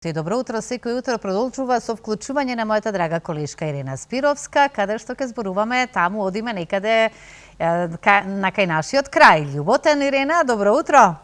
И добро утро, секој утро продолжува со вклучување на мојата драга колешка Ирена Спировска, каде што ќе зборуваме, таму одиме некаде на кај нашиот крај. Љуботен, Ирена, добро утро.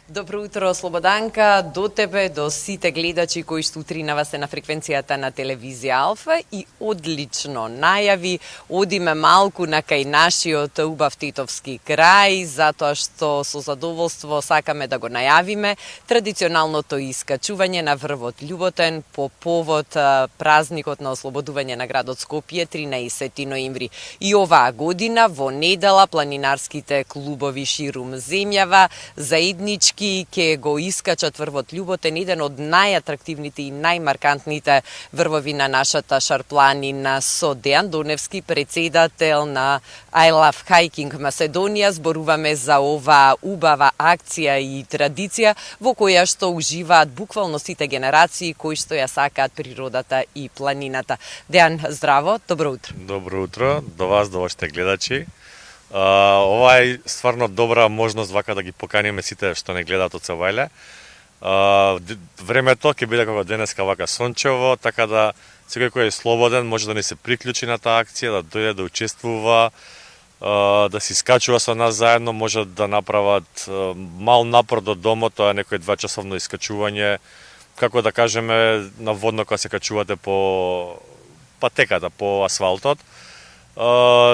Добро утро, Слободанка, до тебе, до сите гледачи кои што утринава се на фреквенцијата на телевизија Алфа и одлично најави, одиме малку на кај нашиот убав тетовски крај, затоа што со задоволство сакаме да го најавиме традиционалното искачување на врвот Љуботен по повод празникот на ослободување на градот Скопје 13 ноември. И оваа година во недела планинарските клубови ширум земјава заеднички ќе го искачат врвот Љуботен, еден од најатрактивните и најмаркантните врвови на нашата шарпланина, со Дејан Доневски, председател на I Love Hiking Macedonија. Зборуваме за оваа убава акција и традиција во која што уживаат буквално сите генерации кои што ја сакаат природата и планината. Дејан, здраво, добро утро. Добро утро до вас, до вашите гледачи. Ова е стварно добра можност вака да ги поканиме сите што не гледаат од Савајле. Времето ќе биде како денеска вака сончево, така да секој кој е слободен може да ни се приклучи на таа акција, да дојде да учествува, да се искачува со нас заедно, може да направат мал напор до домот, тоа е некој 2-часовно искачување, како да кажеме на водно кога се качувате по патеката, по асфалтот.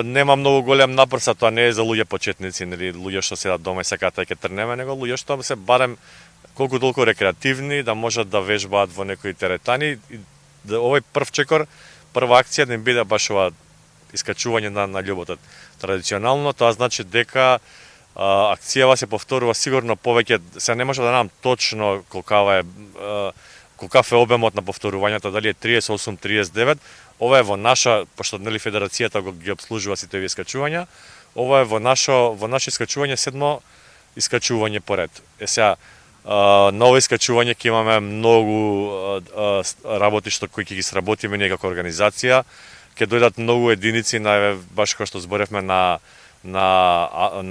Нема многу голем напор, тоа не е за луѓе почетници, нели луѓе што седат дома и сакаат да ќе трнеме, него луѓе што се барем колку толку рекреативни, да можат да вежбаат во некои теретани. И да овој прв чекор, прва акција да им биде баш ова искачување на Љуботен. Традиционално тоа значи дека акцијава се повторува сигурно повеќе, се не може да знам точно колкав е обемот на повторувањето, дали е 38, 39. Ова е во наша, пошто нели федерацијата ги обслужува сите овие искачувања, ова е во наше искачување 7 искачување поред. Сега ново искачување ќе имаме многу работи што кои ќе ги сработиме ние како организација, ќе дојдат многу единици на баш како што зборевме на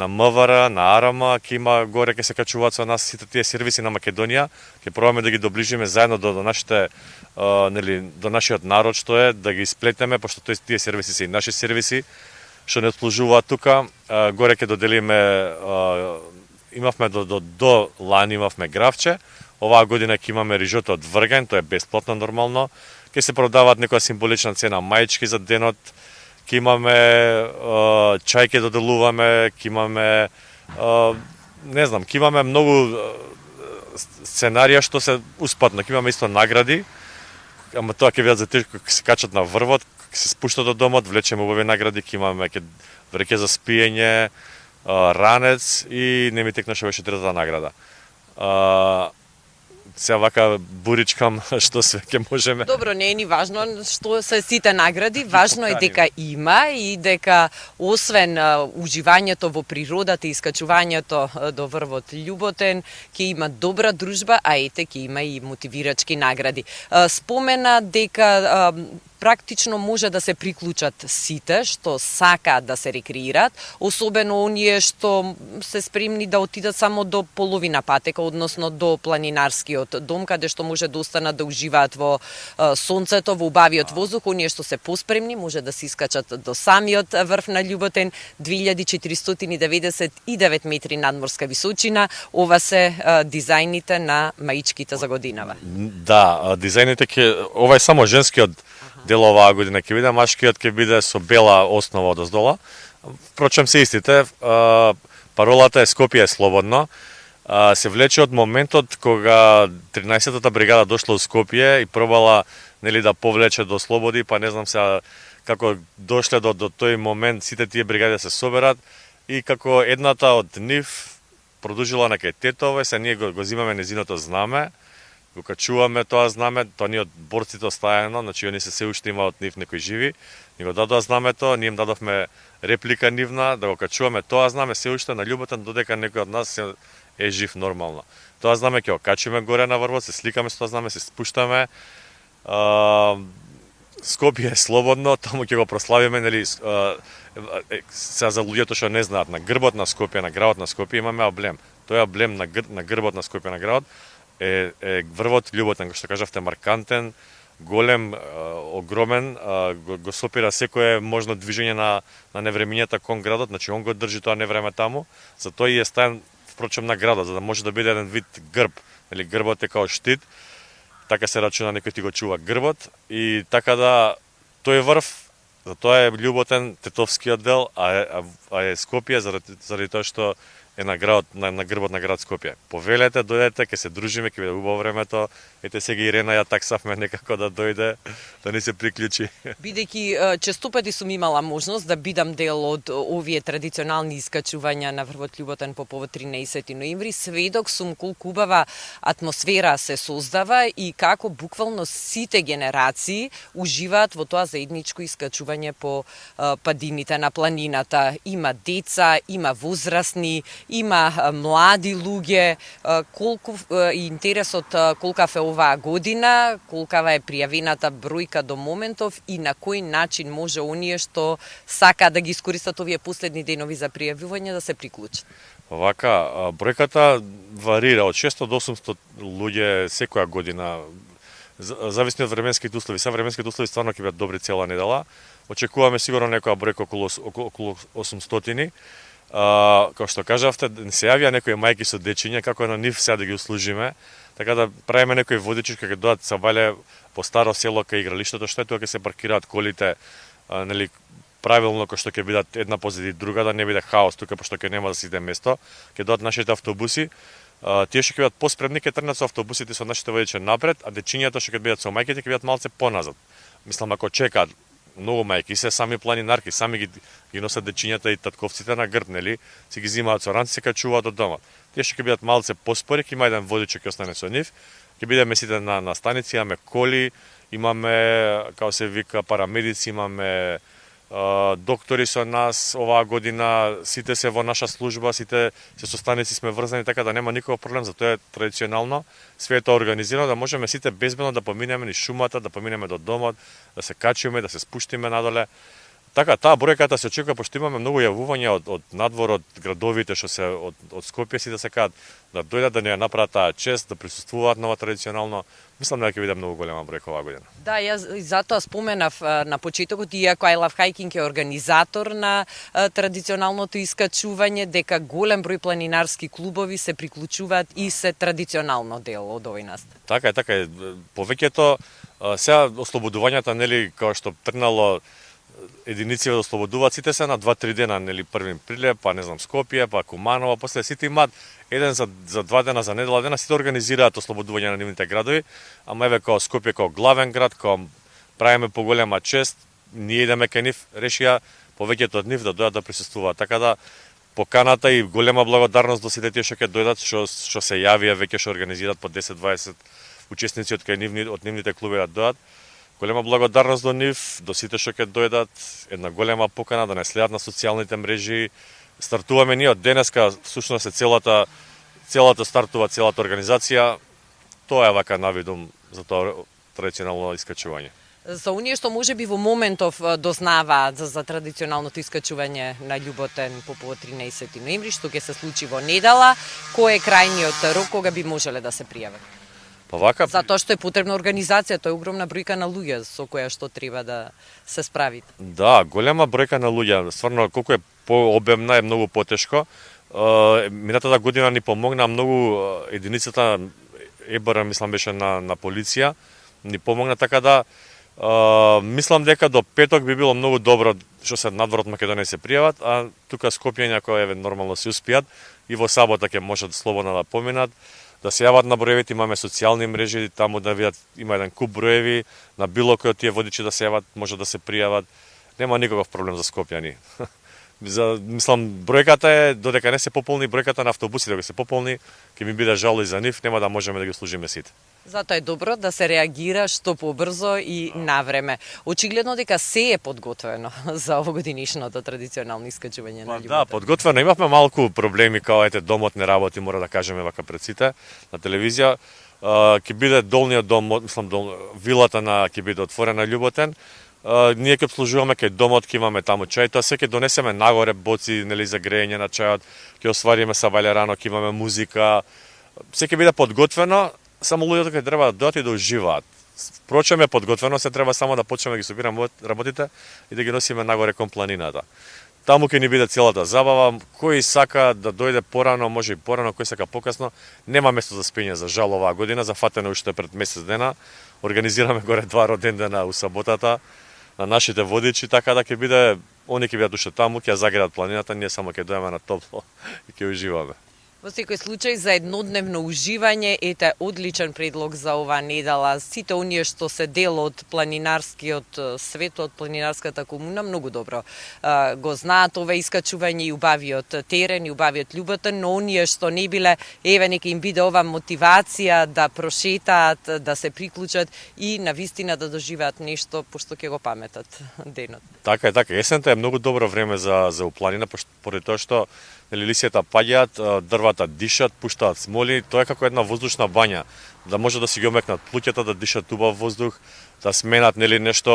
МВР, на АРМ, ќе има горе, ќе се качуваат со нас сите тие сервиси на Македонија, ќе пробаме да ги доближиме заедно до нашите до нашиот народ што е, да ги сплетеме, пошто тие сервиси се и наши сервиси што не отслужуваат тука. Горе ќе доделиме, имавме до лани имавме гравче, оваа година ќе имаме рижото од врген, тоа е бесплатно нормално, ќе се продаваат некоја символична цена мајчки за денот, ќе имаме чај ќе доделуваме, ќе имаме не знам, ќе имаме многу сценарија што се успатно, ќе имаме исто награди, ама тоа ќе бидат за тие кои се качат на врвот, ќе се спуштат од домот, влечеме убави награди, ќе имаме вреќе за спиење, ранец и не ми текнаше беше третата награда. Се вака буричкам што све ќе можеме. Добро, не е ни важно што се сите награди, важно е дека има и дека освен уживањето во природата и искачувањето до врвот Љуботен, ќе има добра дружба, а ете ќе има и мотивирачки награди. Спомена дека практично може да се приклучат сите што сакаат да се рекреираат, особено оние што се спремни да отидат само до половина патека, односно до планинарскиот дом, каде што може да останат да уживаат во сонцето, во убавиот воздух. Оние што се поспремни може да се искачат до самиот врв на Љуботен, 2499 метри надморска височина. Ова се дизајните на маичките за годинава. Да, дизајните ова е само женскиот дел оваа година ќе биде, машкиот ќе биде со бела основа одоздола. Впрочем се истите, паролата е Скопје е слободно. Се влече од моментот кога 13-та бригада дошла во Скопје и пробала нели да повлече до слободи, па не знам сега како дошле до тој момент сите тие бригади се соберат и како едната од нив продолжила на кај Тетове, се ние го зимаме незиното знаме, го качуваме тоа знаме, тоа ни од борците остаено, значи они се уште има од нив некои живи, ни го дадоа знамето, ние им дадовме реплика нивна, да го качуваме тоа знаме се уште на Љуботен, додека некој од нас е жив нормално. Тоа знаме ќе го качиме горе на врвот, се сликаме со тоа знаме, се спуштаме. Скопје е слободно, таму ќе го прославиме, нели, сега за луѓето што не знаат, на грбот на Скопје, на градот на Скопје имаме аблем. Тој аблем на грбот на Скопје на градот е врвот љуботен, што кажавте, маркантен, голем, огромен, го сопира секое можно движење на невремињата кон градот, значи он го држи тоа невреме таму, затоа и е ставен впрочем на градот, за да може да биде еден вид грб, или грбот е као штит, така се рачуна, некој ти го чува грбот, и така да тој врв, затоа е љуботен тетовскиот дел, а е Скопје заради тоа што е на градот, на грбот на град Скопје. Повелете, дојдете, ќе се дружиме, ќе биде убаво времето. Ете сега Ирена ја таксавме некако да дојде, да ни се приклучи. Бидејќи често пати сум имала можност да бидам дел од овие традиционални искачувања на врвот љуботен по повод 13 ноември, сведок сум колку убава атмосфера се создава и како буквално сите генерации уживаат во тоа заедничко искачување по падините на планината. Има деца, има возрастни, има млади луѓе, колку интересот колкав е оваа година, колкава е пријавената бројка до моментов и на кој начин може оние што сака да ги искористат овие последни денови за пријавување да се приклучат. Вака, бројката варира од 600 до 800 луѓе секоја година, зависно од временските услови. Са временските услови стварно ќе бидат добри цела недела. Очекуваме сигурно некоја бројка околу 800. Како што кажавте, се јавија некои мајки со дечиња, како на нив сега да ги услужиме, така да правиме некои водичи кога ќе дојдат са вале по старо село кај игралиштето, што е тоа ќе се паркираат колите, нели правилно кој што ќе бидат една позади друга, да не биде хаос тука пошто ќе нема да сиде место, ќе дојдат нашите автобуси. Тие што ќе бидат поспредни ќе тргнат со автобусите со нашите водичи напред, а дечињата што ќе бидат со мајките ќе бидат малце поназад. Мислам ако чекаат многу мајки се сами планинарки, сами ги носат дечињата и татковците на грб, нели, си ги зимаат со ранци, се качуваат од дома. Тие што ќе бидат малце поспори, ќе има еден водич ќе остане со нив, ќе бидеме сите на станици, имаме коли, имаме, како се вика, парамедици, имаме доктори со нас оваа година, сите се во наша служба, сите се со станици сме врзани, така да нема никаков проблем, затоа е традиционално, све е тоа организирано, да можеме сите безбедно да поминеме низ шумата, да поминеме до домот, да се качиме, да се спуштиме надоле. Така, таа бројката се очекува, пошто имаме многу јавувања од надвор, од градовите што се од Скопје, си да се кажат, да дојдат да ни ја направат таа чест, да присуствуваат нова традиционално. Мислам дека ќе биде многу голема бројка оваа година. Да, јас затоа споменав на почетокот, иако I Love Hiking е организатор на традиционалното искачување, дека голем број планинарски клубови се приклучуваат и се традиционално дел од овој настан. Така е. Повеќето сега ослободувањата, нели, како што тргнало единици да ослободуваат, сите се на 2-3 дена, нели, први Прилеп, па не знам Скопје, па Куманово, после сите имаат еден за 2 дена, за недела дена, сите организираат ослободување на нивните градови, ама еве као Скопје као главен град, као правиме поголема чест, ние идеме кај нив, решија повеќето од нив да дојдат да присуствуваат. Така да поканата и голема благодарност до сите тие што ќе дојдат, што се јавија веќе што организираат по 10-20 учесници од нивните клубови да дојдат. Голема благодарност до нив, до сите што ќе дојдат, една голема покана да не следат на социјалните мрежи. Стартуваме ние од денеска, всушност е целата стартува целата организација. Тоа е вака навидум за тоа традиционално искачување. За оние што можеби во моментов дознаваат за традиционалното искачување на љуботен по повод 13 ноември, што ќе се случи во недела, кој е крајниот рок кога би можеле да се пријават? Па вака, затоа што е потребна организација, тоа е огромна бројка на луѓе со која што треба да се справите. Да, голема бројка на луѓе, стварно колку е пообемна е многу потешко. Минатата година ни помогна многу единицата ЕБР, мислам беше на полиција, ни помогна, така да мислам дека до петок би било многу добро што се надвор од Македонија се пријават, а тука Скопјања кои нормално се успијат и во сабота ќе можат слободно да поминат, да се јават на броевите, имаме социјални мрежи, таму да видат, има еден куп броеви, на било кој од тие водичи да се јават, може да се пријават. Нема никаков проблем за Скопјани. Мислам, бројката е, додека не се пополни бројката на автобусите, додека се пополни, ќе ми биде жал и за нив, нема да можеме да ги служиме сите. Затоа е добро да се реагира што побрзо и навреме. Очигледно дека се е подготвено за овогодинишното традиционално искачување на љуботен. Да, подготвено. Имавме малку проблеми, као ете домот не работи, мора да кажеме вака пред сите на телевизија. Ќе биде долниот дом, мислам вилата ќе биде отворена љуботен. Ние ќе обслужуваме кај домот, ќе имаме таму чај, тоа се ќе донесеме нагоре боци, нели, за грејење на чајот, ќе освариме са вале рано, ќе имаме музика. Се ќе биде подготвено, само луѓето кои треба да дојдат и да уживаат. Впрочем е подготвено, се треба само да почнеме да ги собираме работите и да ги носиме нагоре кон планината. Таму ќе ни биде целата забава, кој сака да дојде порано, може и порано, кој сака покасно. Нема место за спиње за жал оваа година, зафатено уште пред месец дена. Организираме горе 2 роден дена у саботата на нашите водичи, така да ќе биде, они ќе бидат уште таму, ќе загредат планината, ние само ќе дојдеме на топло и ќе уживаме. Во секој случај за еднодневно уживање ете одличен предлог за оваа недела. Сите оние што се дел од планинарскиот свет, од планинарската комуна, многу добро го знаат ова искачување и убавиот терен и убавиот љуботен, но оние што не биле, еве нека им биде ова мотивација да прошетаат, да се приклучат и навистина да доживеат нешто пошто ќе го паметат денот. Така е, есента е многу добро време за упланина, поради тоа што лисијата паѓаат, дрвата дишат, пуштаат смоли, тоа е како една воздушна бања, да може да си ги омекнат плуќата, да дишат убав воздух, да сменат нешто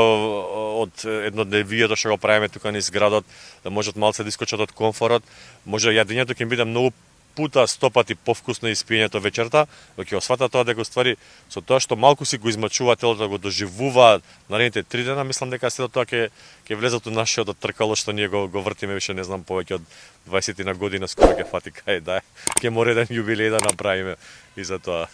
од еднодневието што го правиме тука низ градот, да можат малце да искочат од комфорот, може јадењето ќе им биде многу пута 100 пати повкусно испиењето вечерта, но ќе осватат тоа дека ствари со тоа што малку си го измачува телото, да го доживува наредните 3 дена, мислам дека сето тоа ќе влезат у нашиот тркало што ние го вртиме више не знам повеќе од 20 на година, скоро ќе фати кај да ќе мора еден јубилеј да направиме и за тоа.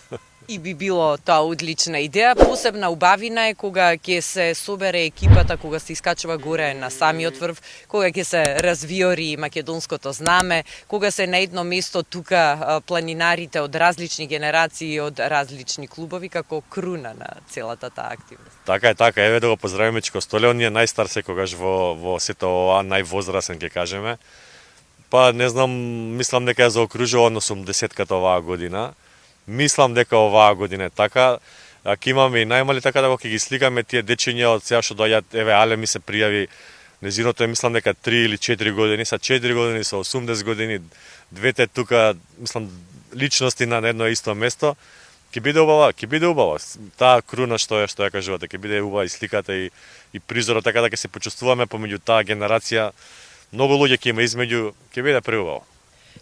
И би било тоа одлична идеја. Посебна убавина е кога ќе се собере екипата, кога се искачува горе на самиот врв, кога ќе се развиори македонското знаме, кога се на едно место тука планинарите од различни генерации, од различни клубови, како круна на целата таа активност. Така, еве да го поздравиме Чико Столе, он е најстар секогаш во сето ова, највозрасен ќе кажеме. Па не знам, мислам дека е заокружува на 80-ката оваа година. Мислам дека оваа година е така. Ќе имаме и најмали така да го ќе ги сликаме тие дечиња од сега што доаѓаат, еве Але ми се пријави. Незиното е мислам дека 3 или 4 години, са 4 години, са 80 години. Двете тука, мислам, личности на едно исто место. Ќе биде убава. Таа круна што ја кажувате, ќе биде убава и сликата и призорот, така да ќе се почувствуваме помеѓу таа генерација. Многу луѓе ќе има измеѓу, ќе биде преубаво.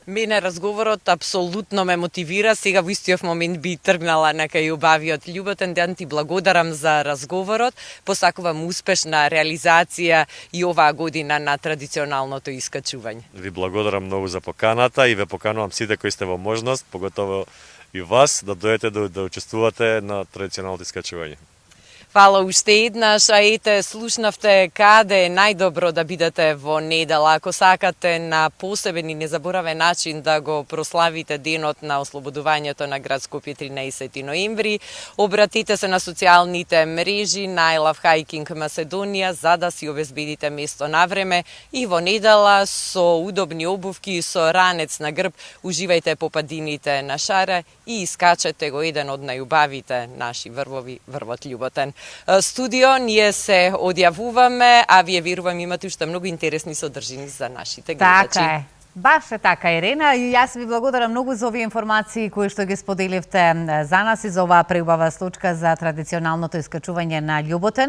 Мене разговорот апсолутно ме мотивира. Сега во истиот момент би тргнала на кај убавиот љуботен ден. Ти благодарам за разговорот. Посакувам успешна реализација и оваа година на традиционалното искачување. Ви благодарам многу за поканата и ве поканувам сите кои сте во можност, поготово и вас, да дојдете да учествувате на традиционалното искачување. Фала уште еднаш, а ете, слушнавте каде е најдобро да бидете во недела. Ако сакате на посебен и незаборавен начин да го прославите денот на ослободувањето на град Скопје 13 ноември, обратите се на социјалните мрежи на I Love Hiking Macedonија за да си обезбедите место на време и во недела со удобни обувки, со ранец на грб, уживајте по падините на Шара и искачете го еден од најубавите наши врвови, врвот љуботен. Студио, ние се одјавуваме, а вие верувам имате уште многу интересни содржини за нашите гледачи. Така е. Баш е така, Ирена, и јас ви благодарам многу за овие информации кои што ги споделивте за нас и за оваа преубава случка за традиционалното искачување на љуботен.